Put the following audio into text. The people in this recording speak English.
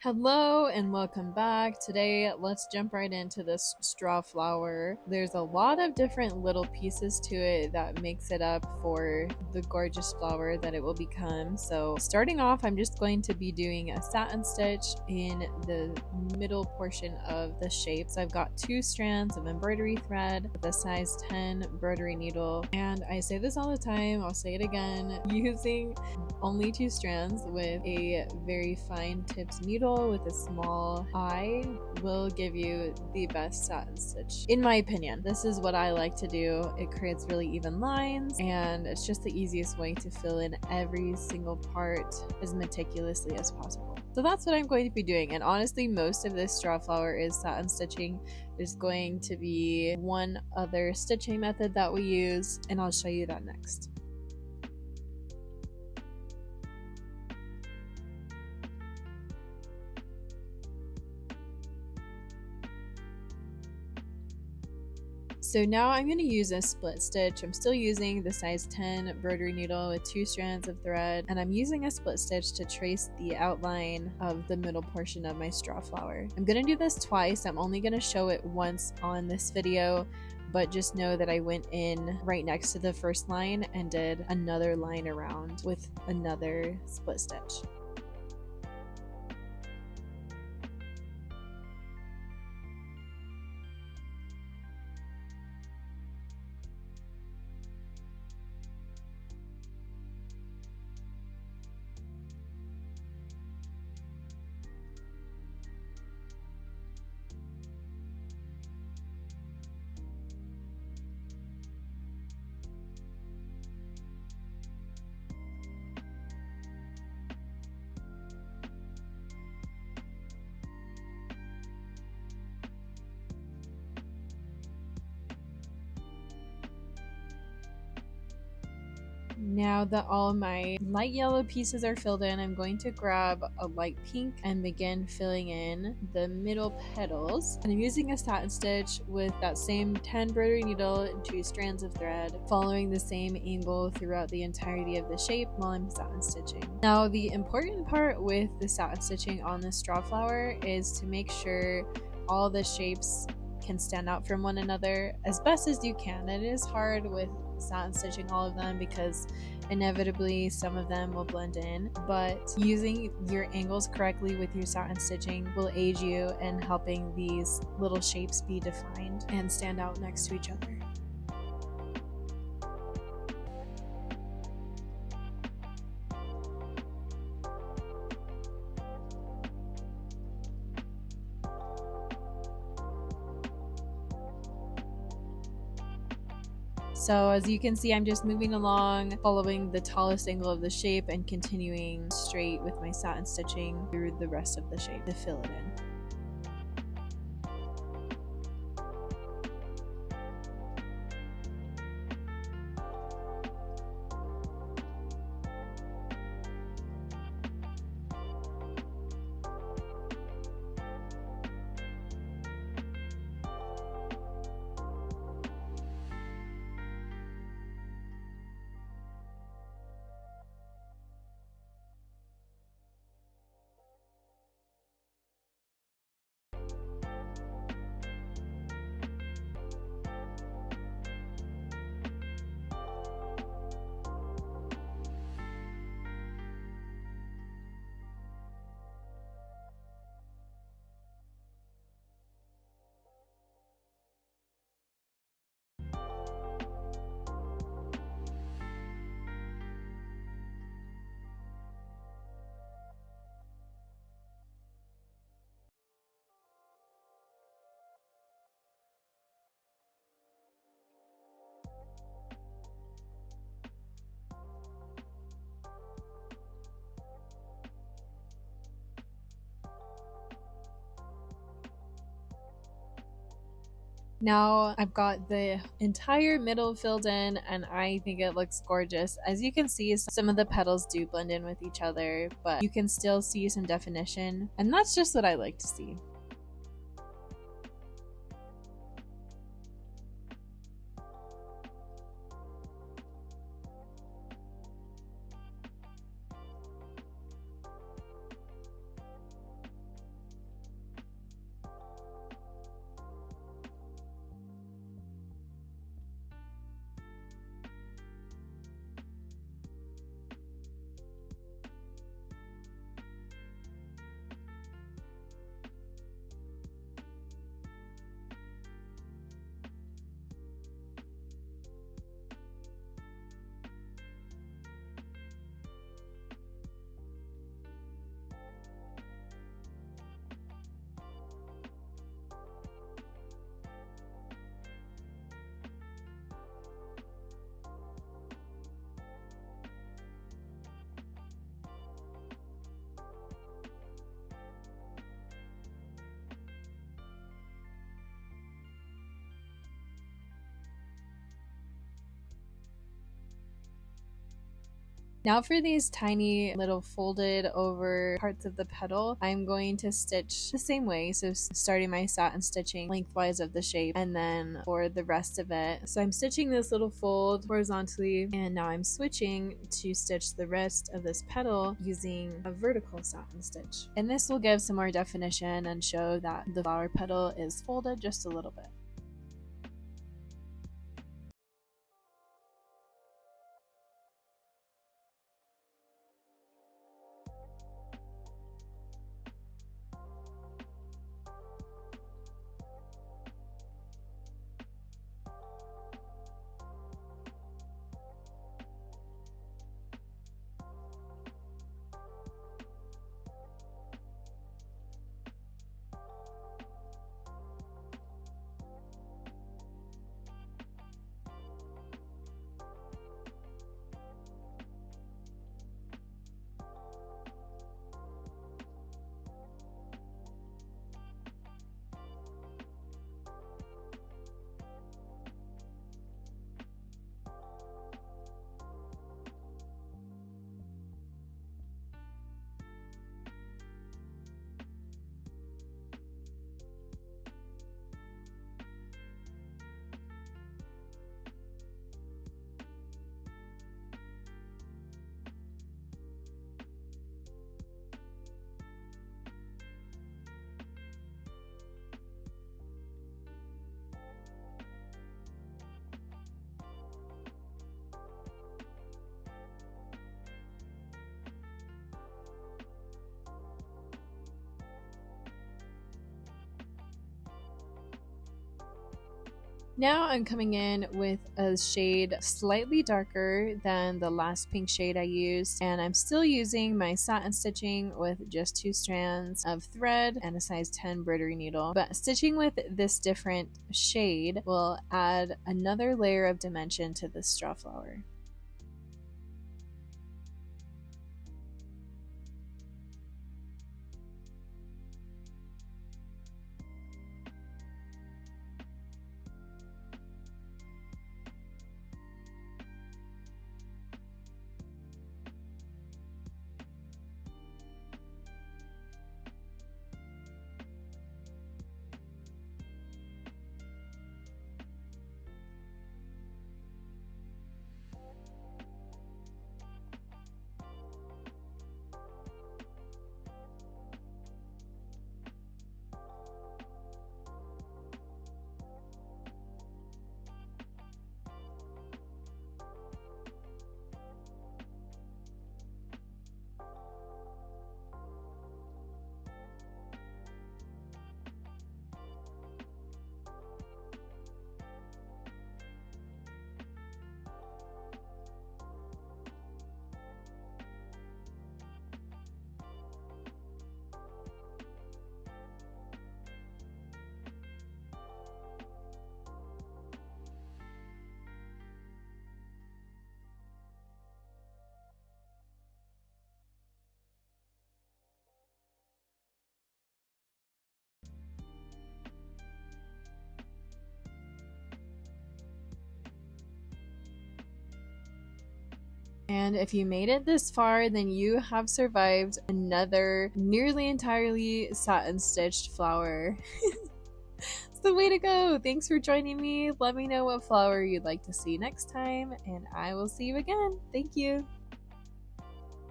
Hello and welcome back. Today, let's jump right into this straw flower. There's a lot of different little pieces to it that makes it up for the gorgeous flower that it will become. So starting off, I'm just going to be doing a satin stitch in the middle portion of the shape. So I've got 2 strands of embroidery thread with a size 10 embroidery needle. And I say this all the time, I'll say it again, using only 2 strands with a very fine tipped needle with a small eye will give you the best satin stitch. In my opinion, this is what I like to do. It creates really even lines and it's just the easiest way to fill in every single part as meticulously as possible. So that's what I'm going to be doing, and honestly most of this straw flower is satin stitching. There's going to be one other stitching method that we use and I'll show you that next. So now I'm going to use a split stitch. I'm still using the size 10 embroidery needle with 2 strands of thread, and I'm using a split stitch to trace the outline of the middle portion of my straw flower. I'm going to do this twice. I'm only going to show it once on this video, but just know that I went in right next to the first line and did another line around with another split stitch. Now that all my light yellow pieces are filled in, I'm going to grab a light pink and begin filling in the middle petals. And I'm using a satin stitch with that same 10 embroidery needle and 2 strands of thread, following the same angle throughout the entirety of the shape while I'm satin stitching. Now the important part with the satin stitching on this straw flower is to make sure all the shapes can stand out from one another as best as you can. It is hard with satin stitching all of them because inevitably some of them will blend in, but using your angles correctly with your satin stitching will aid you in helping these little shapes be defined and stand out next to each other. So as you can see, I'm just moving along, following the tallest angle of the shape and continuing straight with my satin stitching through the rest of the shape to fill it in. Now I've got the entire middle filled in and I think it looks gorgeous. As you can see, some of the petals do blend in with each other, but you can still see some definition, and that's just what I like to see. Now for these tiny little folded over parts of the petal, I'm going to stitch the same way. So starting my satin stitching lengthwise of the shape, and then for the rest of it. So I'm stitching this little fold horizontally, and now I'm switching to stitch the rest of this petal using a vertical satin stitch. And this will give some more definition and show that the flower petal is folded just a little bit. Now I'm coming in with a shade slightly darker than the last pink shade I used, and I'm still using my satin stitching with just 2 strands of thread and a size 10 embroidery needle. But stitching with this different shade will add another layer of dimension to this straw flower. And if you made it this far, then you have survived another nearly entirely satin stitched flower. It's the way to go! Thanks for joining me. Let me know what flower you'd like to see next time, and I will see you again. Thank you!